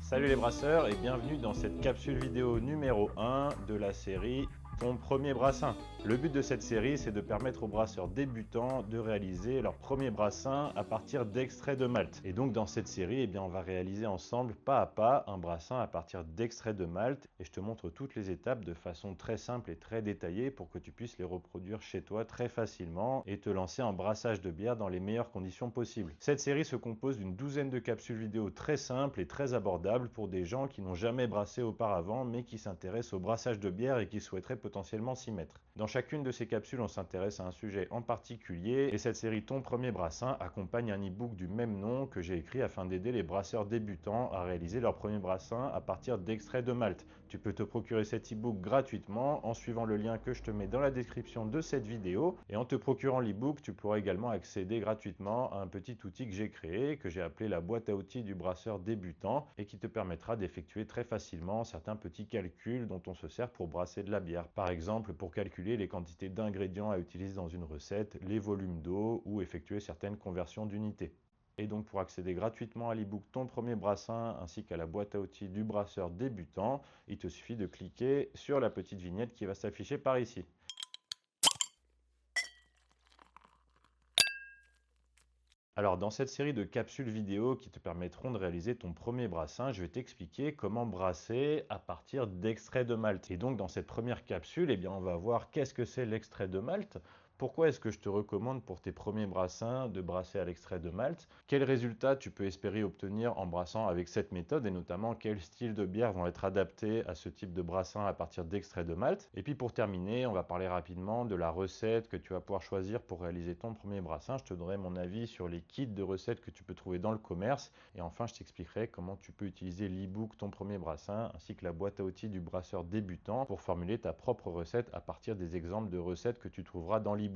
Salut les brasseurs et bienvenue dans cette capsule vidéo numéro 1 de la série Ton premier brassin. Le but de cette série, c'est de permettre aux brasseurs débutants de réaliser leur premier brassin à partir d'extraits de malt. Et donc dans cette série, on va réaliser ensemble pas à pas un brassin à partir d'extraits de malt et je te montre toutes les étapes de façon très simple et très détaillée pour que tu puisses les reproduire chez toi très facilement et te lancer en brassage de bière dans les meilleures conditions possibles. Cette série se compose d'une douzaine de capsules vidéo très simples et très abordables pour des gens qui n'ont jamais brassé auparavant mais qui s'intéressent au brassage de bière et qui souhaiteraient potentiellement s'y mettre. Dans chacune de ces capsules, on s'intéresse à un sujet en particulier et cette série Ton premier brassin accompagne un e-book du même nom que j'ai écrit afin d'aider les brasseurs débutants à réaliser leur premier brassin à partir d'extraits de malt. Tu peux te procurer cet e-book gratuitement en suivant le lien que je te mets dans la description de cette vidéo et en te procurant l'e-book, tu pourras également accéder gratuitement à un petit outil que j'ai créé, que j'ai appelé la boîte à outils du brasseur débutant et qui te permettra d'effectuer très facilement certains petits calculs dont on se sert pour brasser de la bière. Par exemple, pour calculer les quantités d'ingrédients à utiliser dans une recette, les volumes d'eau ou effectuer certaines conversions d'unités. Et donc pour accéder gratuitement à l'e-book Ton premier brassin ainsi qu'à la boîte à outils du brasseur débutant, il te suffit de cliquer sur la petite vignette qui va s'afficher par ici. Alors dans cette série de capsules vidéo qui te permettront de réaliser ton premier brassin, je vais t'expliquer comment brasser à partir d'extrait de malt. Et donc dans cette première capsule, on va voir qu'est-ce que c'est l'extrait de malt. Pourquoi est-ce que je te recommande pour tes premiers brassins de brasser à l'extrait de malt? Quels résultats tu peux espérer obtenir en brassant avec cette méthode et notamment quels styles de bière vont être adaptés à ce type de brassin à partir d'extrait de malt? Et puis pour terminer, on va parler rapidement de la recette que tu vas pouvoir choisir pour réaliser ton premier brassin. Je te donnerai mon avis sur les kits de recettes que tu peux trouver dans le commerce et enfin je t'expliquerai comment tu peux utiliser l'e-book Ton premier brassin ainsi que la boîte à outils du brasseur débutant pour formuler ta propre recette à partir des exemples de recettes que tu trouveras dans l'e-book.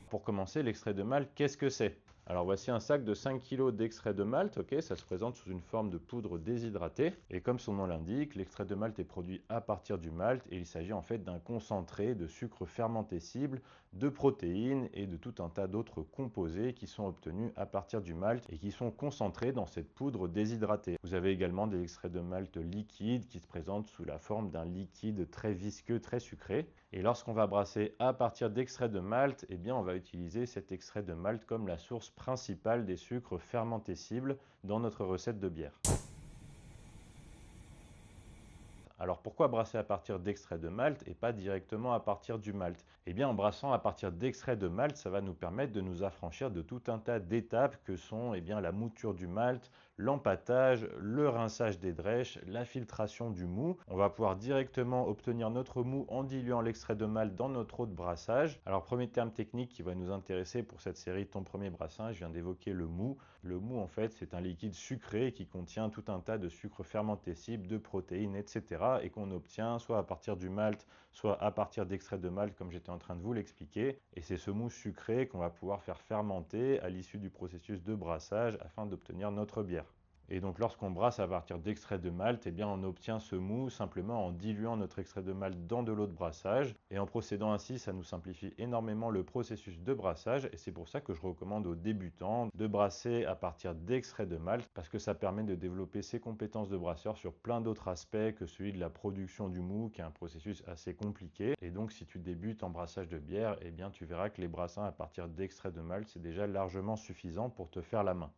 Pour commencer, l'extrait de malt, qu'est-ce que c'est? Alors voici un sac de 5 kg d'extrait de malt, ça se présente sous une forme de poudre déshydratée. Et comme son nom l'indique, l'extrait de malt est produit à partir du malt et il s'agit en fait d'un concentré de sucre fermenté cible, de protéines et de tout un tas d'autres composés qui sont obtenus à partir du malt et qui sont concentrés dans cette poudre déshydratée. Vous avez également des extraits de malt liquides qui se présentent sous la forme d'un liquide très visqueux, très sucré. Et lorsqu'on va brasser à partir d'extrait de malt, on va utiliser cet extrait de malt comme la source principale des sucres fermentés cibles dans notre recette de bière. Alors pourquoi brasser à partir d'extrait de malt et pas directement à partir du malt? En brassant à partir d'extrait de malt, ça va nous permettre de nous affranchir de tout un tas d'étapes que sont la mouture du malt, l'empâtage, le rinçage des drèches, la filtration du mou. On va pouvoir directement obtenir notre mou en diluant l'extrait de malt dans notre eau de brassage. Alors premier terme technique qui va nous intéresser pour cette série Ton premier brassin, je viens d'évoquer le mou. Le mou en fait c'est un liquide sucré qui contient tout un tas de sucres fermentés cibles, de protéines, etc. et qu'on obtient soit à partir du malt, soit à partir d'extrait de malt comme j'étais en train de vous l'expliquer. Et c'est ce mou sucré qu'on va pouvoir faire fermenter à l'issue du processus de brassage afin d'obtenir notre bière. Et donc lorsqu'on brasse à partir d'extrait de malt, on obtient ce mou simplement en diluant notre extrait de malt dans de l'eau de brassage. Et en procédant ainsi, ça nous simplifie énormément le processus de brassage. Et c'est pour ça que je recommande aux débutants de brasser à partir d'extrait de malt, parce que ça permet de développer ses compétences de brasseur sur plein d'autres aspects que celui de la production du mou, qui est un processus assez compliqué. Et donc si tu débutes en brassage de bière, tu verras que les brassins à partir d'extrait de malt, c'est déjà largement suffisant pour te faire la main.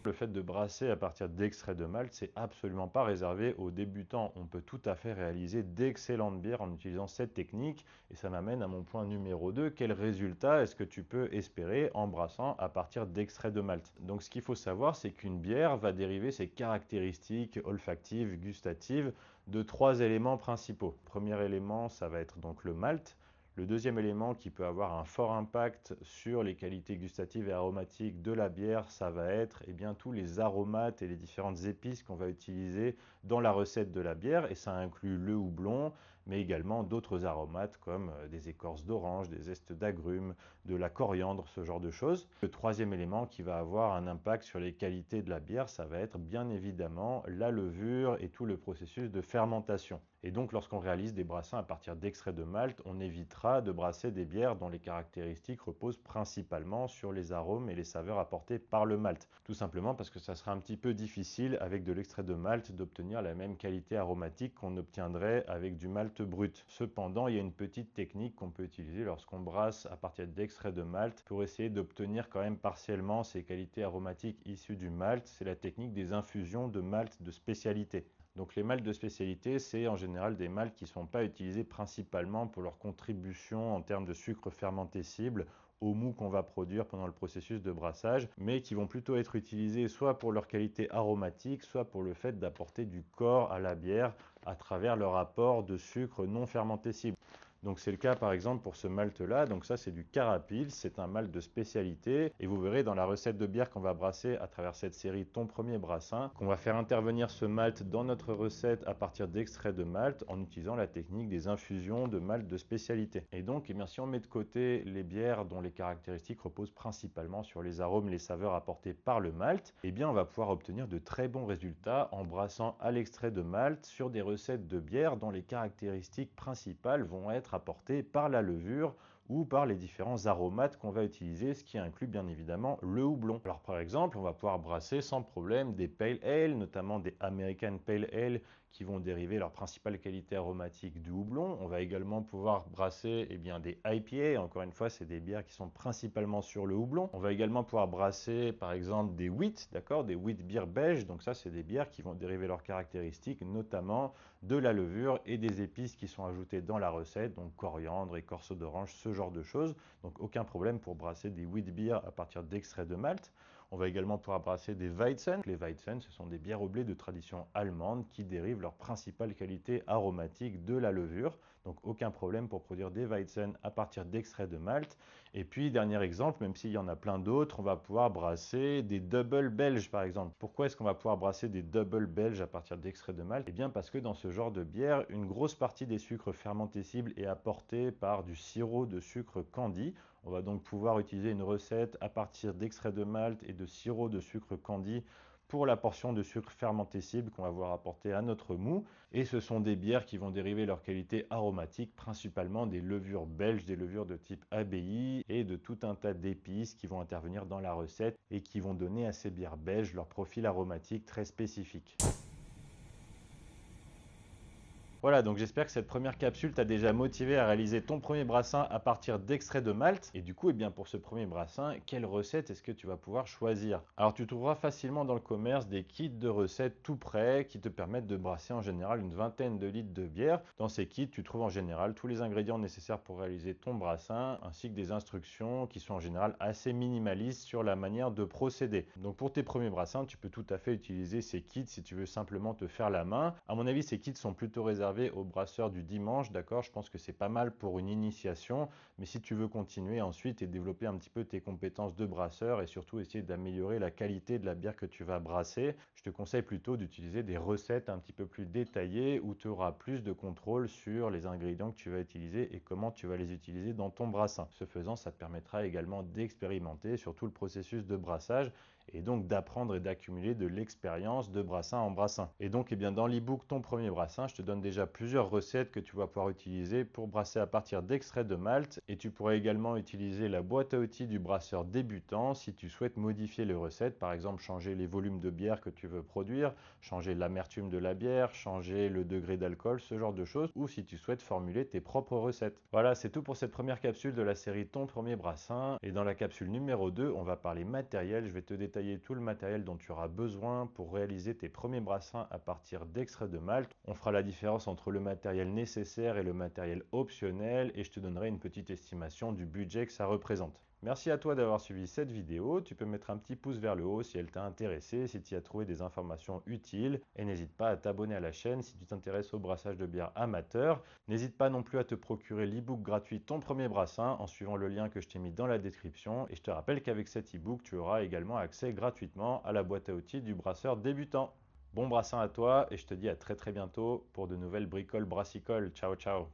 Le fait de brasser à partir d'extraits de malt, c'est absolument pas réservé aux débutants. On peut tout à fait réaliser d'excellentes bières en utilisant cette technique. Et ça m'amène à mon point numéro 2. Quel résultat est-ce que tu peux espérer en brassant à partir d'extraits de malt? Donc ce qu'il faut savoir, c'est qu'une bière va dériver ses caractéristiques olfactives, gustatives de 3 éléments principaux. Le premier élément, ça va être donc le malt. Le deuxième élément qui peut avoir un fort impact sur les qualités gustatives et aromatiques de la bière, ça va être tous les aromates et les différentes épices qu'on va utiliser dans la recette de la bière. Et ça inclut le houblon, mais également d'autres aromates comme des écorces d'orange, des zestes d'agrumes, de la coriandre, ce genre de choses. Le troisième élément qui va avoir un impact sur les qualités de la bière, ça va être bien évidemment la levure et tout le processus de fermentation. Et donc lorsqu'on réalise des brassins à partir d'extraits de malt, on évitera de brasser des bières dont les caractéristiques reposent principalement sur les arômes et les saveurs apportés par le malt. Tout simplement parce que ça sera un petit peu difficile avec de l'extrait de malt d'obtenir la même qualité aromatique qu'on obtiendrait avec du malt brut. Cependant, il y a une petite technique qu'on peut utiliser lorsqu'on brasse à partir d'extrait de malt pour essayer d'obtenir quand même partiellement ces qualités aromatiques issues du malt. C'est la technique des infusions de malt de spécialité. Donc les malts de spécialité, c'est en général des malts qui ne sont pas utilisés principalement pour leur contribution en termes de sucre fermenté cible au mou qu'on va produire pendant le processus de brassage, mais qui vont plutôt être utilisés soit pour leur qualité aromatique, soit pour le fait d'apporter du corps à la bière à travers leur apport de sucre non fermenté cible. Donc c'est le cas par exemple pour ce malt là, donc ça c'est du Carapils, c'est un malt de spécialité et vous verrez dans la recette de bière qu'on va brasser à travers cette série Ton Premier Brassin, qu'on va faire intervenir ce malt dans notre recette à partir d'extraits de malt en utilisant la technique des infusions de malt de spécialité. Et donc si on met de côté les bières dont les caractéristiques reposent principalement sur les arômes et les saveurs apportés par le malt, eh bien on va pouvoir obtenir de très bons résultats en brassant à l'extrait de malt sur des recettes de bière dont les caractéristiques principales vont être apportées par la levure ou par les différents aromates qu'on va utiliser, ce qui inclut bien évidemment le houblon. Alors par exemple, on va pouvoir brasser sans problème des Pale Ale, notamment des American Pale Ale qui vont dériver leur principale qualité aromatique du houblon. On va également pouvoir brasser des IPA, encore une fois c'est des bières qui sont principalement sur le houblon. On va également pouvoir brasser par exemple des wheat, d'accord, des wheat beer belges, donc ça c'est des bières qui vont dériver leurs caractéristiques notamment de la levure et des épices qui sont ajoutées dans la recette, donc coriandre, écorce d'orange, ce genre de choses. Donc aucun problème pour brasser des wheat beer à partir d'extraits de malt. On va également pouvoir brasser des Weizen. Les Weizen, ce sont des bières au blé de tradition allemande qui dérivent leur principale qualité aromatique de la levure. Donc aucun problème pour produire des Weizen à partir d'extraits de malt. Et puis dernier exemple, même s'il y en a plein d'autres, on va pouvoir brasser des double belges par exemple. Pourquoi est-ce qu'on va pouvoir brasser des double belges à partir d'extraits de malt? Eh bien parce que dans ce genre de bière, une grosse partie des sucres fermentés cibles est apportée par du sirop de sucre candy. On va donc pouvoir utiliser une recette à partir d'extrait de malt et de sirop de sucre candy pour la portion de sucre fermenté cible qu'on va voir apporter à notre mou. Et ce sont des bières qui vont dériver leur qualité aromatique, principalement des levures belges, des levures de type ABI et de tout un tas d'épices qui vont intervenir dans la recette et qui vont donner à ces bières belges leur profil aromatique très spécifique. Voilà, donc j'espère que cette première capsule t'a déjà motivé à réaliser ton premier brassin à partir d'extraits de malt. Et du coup, pour ce premier brassin, quelle recette est-ce que tu vas pouvoir choisir? Alors, tu trouveras facilement dans le commerce des kits de recettes tout prêts qui te permettent de brasser en général une vingtaine de litres de bière. Dans ces kits, tu trouves en général tous les ingrédients nécessaires pour réaliser ton brassin, ainsi que des instructions qui sont en général assez minimalistes sur la manière de procéder. Donc, pour tes premiers brassins, tu peux tout à fait utiliser ces kits si tu veux simplement te faire la main. À mon avis, ces kits sont plutôt réservés aux brasseurs du dimanche, d'accord? Je pense que c'est pas mal pour une initiation, mais si tu veux continuer ensuite et développer un petit peu tes compétences de brasseur et surtout essayer d'améliorer la qualité de la bière que tu vas brasser, je te conseille plutôt d'utiliser des recettes un petit peu plus détaillées où tu auras plus de contrôle sur les ingrédients que tu vas utiliser et comment tu vas les utiliser dans ton brassin. Ce faisant, ça te permettra également d'expérimenter sur tout le processus de brassage et donc d'apprendre et d'accumuler de l'expérience de brassin en brassin. Et donc dans l'e-book Ton Premier Brassin, je te donne déjà plusieurs recettes que tu vas pouvoir utiliser pour brasser à partir d'extraits de malt et tu pourras également utiliser la boîte à outils du brasseur débutant si tu souhaites modifier les recettes, par exemple changer les volumes de bière que tu veux produire, changer l'amertume de la bière, changer le degré d'alcool, ce genre de choses, ou si tu souhaites formuler tes propres recettes. Voilà, c'est tout pour cette première capsule de la série Ton Premier Brassin et dans la capsule numéro 2, on va parler matériel. Je vais te détailler tout le matériel dont tu auras besoin pour réaliser tes premiers brassins à partir d'extraits de malt. On fera la différence entre le matériel nécessaire et le matériel optionnel et je te donnerai une petite estimation du budget que ça représente. Merci à toi d'avoir suivi cette vidéo. Tu peux mettre un petit pouce vers le haut si elle t'a intéressé, si tu as trouvé des informations utiles. Et n'hésite pas à t'abonner à la chaîne si tu t'intéresses au brassage de bière amateur. N'hésite pas non plus à te procurer l'e-book gratuit Ton Premier Brassin en suivant le lien que je t'ai mis dans la description. Et je te rappelle qu'avec cet e-book, tu auras également accès gratuitement à la boîte à outils du brasseur débutant. Bon brassin à toi et je te dis à très bientôt pour de nouvelles bricoles brassicoles. Ciao ciao.